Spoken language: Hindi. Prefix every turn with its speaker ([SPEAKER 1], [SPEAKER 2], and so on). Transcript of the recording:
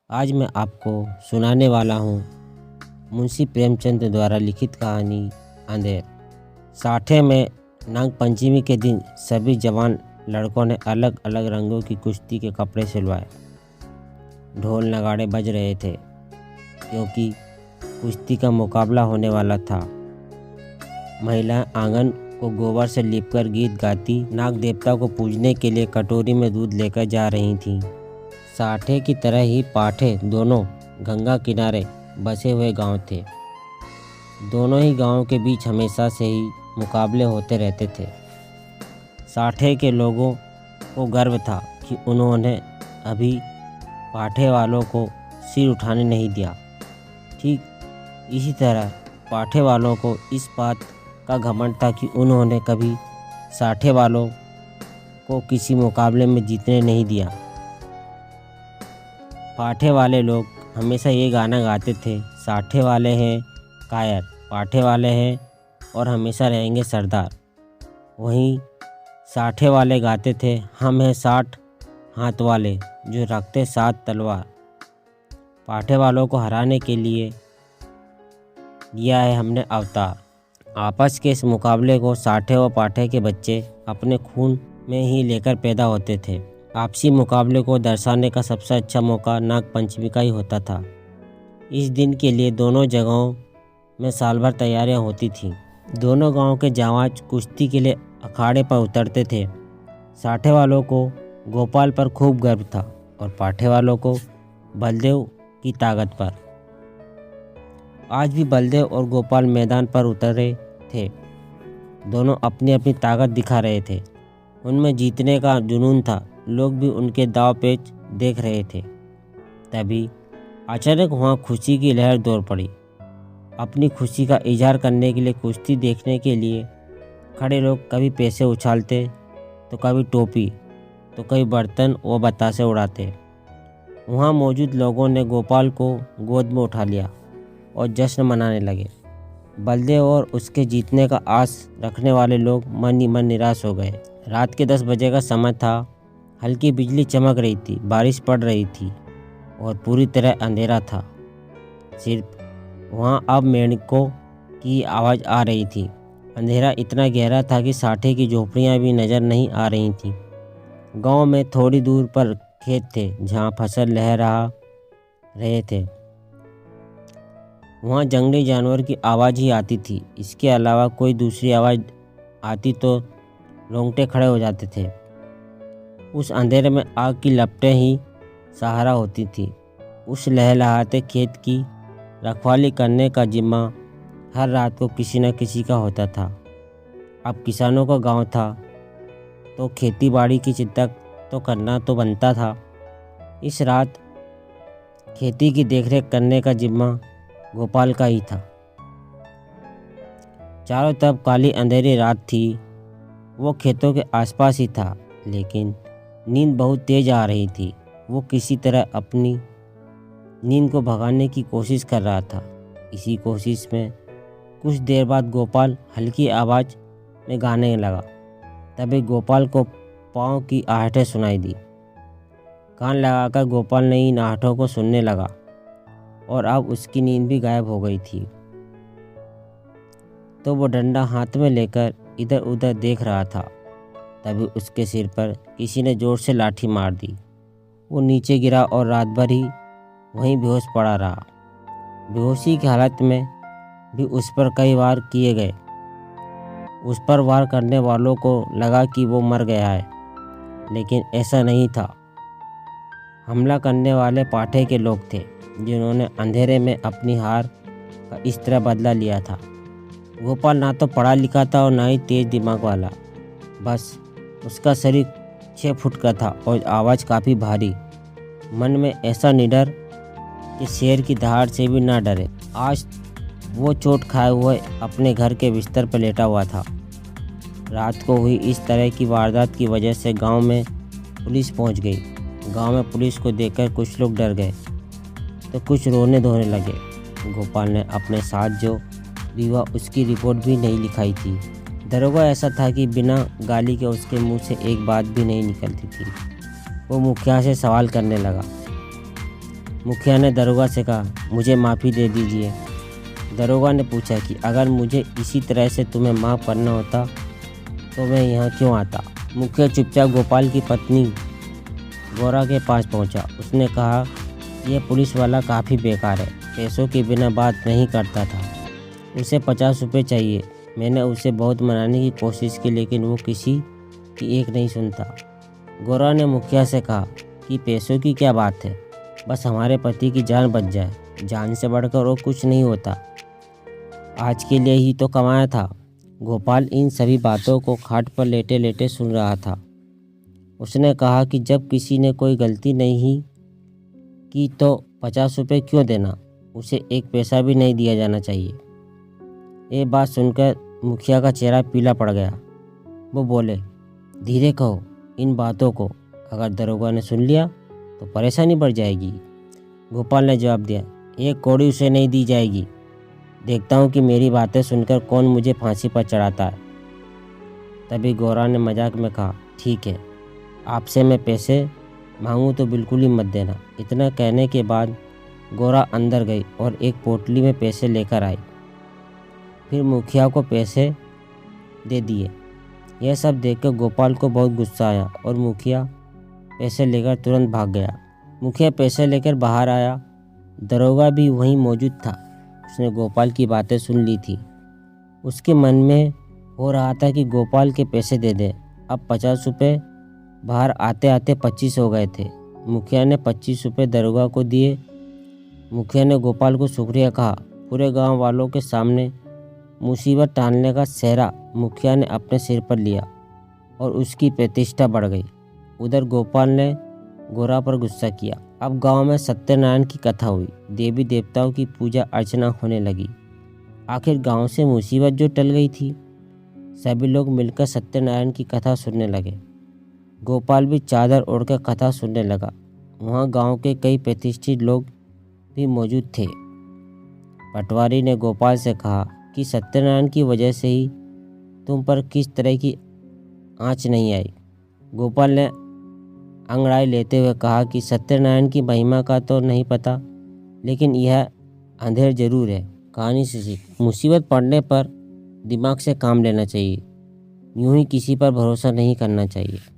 [SPEAKER 1] आज मैं आपको सुनाने वाला हूँ मुंशी प्रेमचंद द्वारा लिखित कहानी अंधेर। साठे में नाग पंचमी के दिन सभी जवान लड़कों ने अलग अलग रंगों की कुश्ती के कपड़े सिलवाए। ढोल नगाड़े बज रहे थे क्योंकि कुश्ती का मुकाबला होने वाला था। महिलाएं आंगन को गोबर से लीपकर गीत गाती नाग देवता को पूजने के लिए कटोरी में दूध लेकर जा रही थीं। साठे की तरह ही पाठे दोनों गंगा किनारे बसे हुए गांव थे। दोनों ही गांवों के बीच हमेशा से ही मुकाबले होते रहते थे। साठे के लोगों को गर्व था कि उन्होंने अभी पाठे वालों को सिर उठाने नहीं दिया। ठीक इसी तरह पाठे वालों को इस बात का घमंड था कि उन्होंने कभी साठे वालों को किसी मुकाबले में जीतने नहीं दिया। पाठे वाले लोग हमेशा ये गाना गाते थे, साठे वाले हैं कायर, पाठे वाले हैं और हमेशा रहेंगे सरदार। वहीं साठे वाले गाते थे, हम हैं 60 हाथ वाले जो रखते 7 तलवार। पाठे वालों को हराने के लिए लिया है हमने अवतार। आपस के इस मुकाबले को साठे व पाठे के बच्चे अपने खून में ही लेकर पैदा होते थे। आपसी मुकाबले को दर्शाने का सबसे अच्छा मौका नाग पंचमी का ही होता था। इस दिन के लिए दोनों जगहों में साल भर तैयारियां होती थीं। दोनों गांवों के जांबाज कुश्ती के लिए अखाड़े पर उतरते थे। साठे वालों को गोपाल पर खूब गर्व था और पाठे वालों को बलदेव की ताकत पर। आज भी बलदेव और गोपाल मैदान पर उतरे थे। दोनों अपनी अपनी ताकत दिखा रहे थे। उनमें जीतने का जुनून था। लोग भी उनके दाव पेच देख रहे थे। तभी अचानक वहाँ खुशी की लहर दौड़ पड़ी। अपनी खुशी का इजहार करने के लिए कुश्ती देखने के लिए खड़े लोग कभी पैसे उछालते, तो कभी टोपी, तो कभी बर्तन व बतासे उड़ाते। वहाँ मौजूद लोगों ने गोपाल को गोद में उठा लिया और जश्न मनाने लगे। बलदेव और उसके जीतने का आस रखने वाले लोग मन ही मन निराश हो गए। रात के 10 बजे का समय था। हल्की बिजली चमक रही थी, बारिश पड़ रही थी और पूरी तरह अंधेरा था। सिर्फ वहाँ अब मेंढकों की आवाज़ आ रही थी। अंधेरा इतना गहरा था कि साठे की झोपड़ियाँ भी नज़र नहीं आ रही थीं। गांव में थोड़ी दूर पर खेत थे जहाँ फसल लहरा रहे थे। वहाँ जंगली जानवर की आवाज़ ही आती थी। इसके अलावा कोई दूसरी आवाज़ आती तो रोंगटे खड़े हो जाते थे। उस अंधेरे में आग की लपटें ही सहारा होती थी। उस लहलहाते खेत की रखवाली करने का जिम्मा हर रात को किसी न किसी का होता था। अब किसानों का गांव था तो खेती बाड़ी की चिंता तो करना तो बनता था। इस रात खेती की देखरेख करने का जिम्मा गोपाल का ही था। चारों तरफ काली अंधेरी रात थी। वो खेतों के आसपास ही था, लेकिन नींद बहुत तेज आ रही थी। वो किसी तरह अपनी नींद को भगाने की कोशिश कर रहा था। इसी कोशिश में कुछ देर बाद गोपाल हल्की आवाज़ में गाने लगा। तभी गोपाल को पाँव की आहटें सुनाई दी। कान लगाकर गोपाल ने इन आहटों को सुनने लगा और अब उसकी नींद भी गायब हो गई थी। तो वो डंडा हाथ में लेकर इधर उधर देख रहा था। तभी उसके सिर पर किसी ने जोर से लाठी मार दी। वो नीचे गिरा और रात भर ही वहीं बेहोश पड़ा रहा। बेहोशी की हालत में भी उस पर कई वार किए गए। उस पर वार करने वालों को लगा कि वो मर गया है, लेकिन ऐसा नहीं था। हमला करने वाले पाठे के लोग थे जिन्होंने अंधेरे में अपनी हार का इस तरह बदला लिया था। गोपाल ना तो पढ़ा लिखा था और ना ही तेज दिमाग वाला। बस उसका शरीर 6 फुट का था और आवाज़ काफ़ी भारी। मन में ऐसा निडर कि शेर की दहाड़ से भी ना डरे। आज वो चोट खाए हुए अपने घर के बिस्तर पर लेटा हुआ था। रात को हुई इस तरह की वारदात की वजह से गांव में पुलिस पहुंच गई। गांव में पुलिस को देखकर कुछ लोग डर गए तो कुछ रोने धोने लगे। गोपाल ने अपने साथ जो भी हुआ उसकी रिपोर्ट भी नहीं लिखाई थी। दरोगा ऐसा था कि बिना गाली के उसके मुंह से एक बात भी नहीं निकलती थी। वो मुखिया से सवाल करने लगा। मुखिया ने दरोगा से कहा, मुझे माफ़ी दे दीजिए। दरोगा ने पूछा कि अगर मुझे इसी तरह से तुम्हें माफ़ करना होता तो मैं यहाँ क्यों आता। मुखिया चुपचाप गोपाल की पत्नी गौरा के पास पहुँचा। उसने कहा, यह पुलिस वाला काफ़ी बेकार है, पैसों के बिना बात नहीं करता था, उसे 50 रुपये चाहिए। मैंने उसे बहुत मनाने की कोशिश की लेकिन वो किसी की एक नहीं सुनता। गौरा ने मुखिया से कहा कि पैसों की क्या बात है, बस हमारे पति की जान बच जाए, जान से बढ़कर और कुछ नहीं होता, आज के लिए ही तो कमाया था। गोपाल इन सभी बातों को खाट पर लेटे लेटे सुन रहा था। उसने कहा कि जब किसी ने कोई गलती नहीं की तो 50 रुपये क्यों देना, उसे एक पैसा भी नहीं दिया जाना चाहिए। ये बात सुनकर मुखिया का चेहरा पीला पड़ गया। वो बोले, धीरे कहो इन बातों को, अगर दरोगा ने सुन लिया तो परेशानी बढ़ जाएगी। गोपाल ने जवाब दिया, एक कौड़ी उसे नहीं दी जाएगी, देखता हूँ कि मेरी बातें सुनकर कौन मुझे फांसी पर चढ़ाता है। तभी गौरा ने मजाक में कहा, ठीक है, आपसे मैं पैसे मांगूँ तो बिल्कुल ही मत देना। इतना कहने के बाद गौरा अंदर गई और एक पोटली में पैसे लेकर आई। फिर मुखिया को पैसे दे दिए। यह सब देखकर गोपाल को बहुत गुस्सा आया और मुखिया पैसे लेकर तुरंत भाग गया। मुखिया पैसे लेकर बाहर आया। दरोगा भी वहीं मौजूद था। उसने गोपाल की बातें सुन ली थी। उसके मन में हो रहा था कि गोपाल के पैसे दे दे। अब 50 रुपये बाहर आते आते 25 हो गए थे। मुखिया ने 25 रुपये दरोगा को दिए। मुखिया ने गोपाल को शुक्रिया कहा। पूरे गांव वालों के सामने मुसीबत टालने का सेहरा मुखिया ने अपने सिर पर लिया और उसकी प्रतिष्ठा बढ़ गई। उधर गोपाल ने गोरा पर गुस्सा किया। अब गांव में सत्यनारायण की कथा हुई। देवी देवताओं की पूजा अर्चना होने लगी। आखिर गांव से मुसीबत जो टल गई थी। सभी लोग मिलकर सत्यनारायण की कथा सुनने लगे। गोपाल भी चादर ओढ़कर कथा सुनने लगा। वहाँ गांव के कई प्रतिष्ठित लोग भी मौजूद थे। पटवारी ने गोपाल से कहा कि सत्यनारायण की वजह से ही तुम पर किस तरह की आँच नहीं आई। गोपाल ने अंगड़ाई लेते हुए कहा कि सत्यनारायण की महिमा का तो नहीं पता, लेकिन यह अंधेर जरूर है। कहानी से सीख, मुसीबत पड़ने पर दिमाग से काम लेना चाहिए, यूं ही किसी पर भरोसा नहीं करना चाहिए।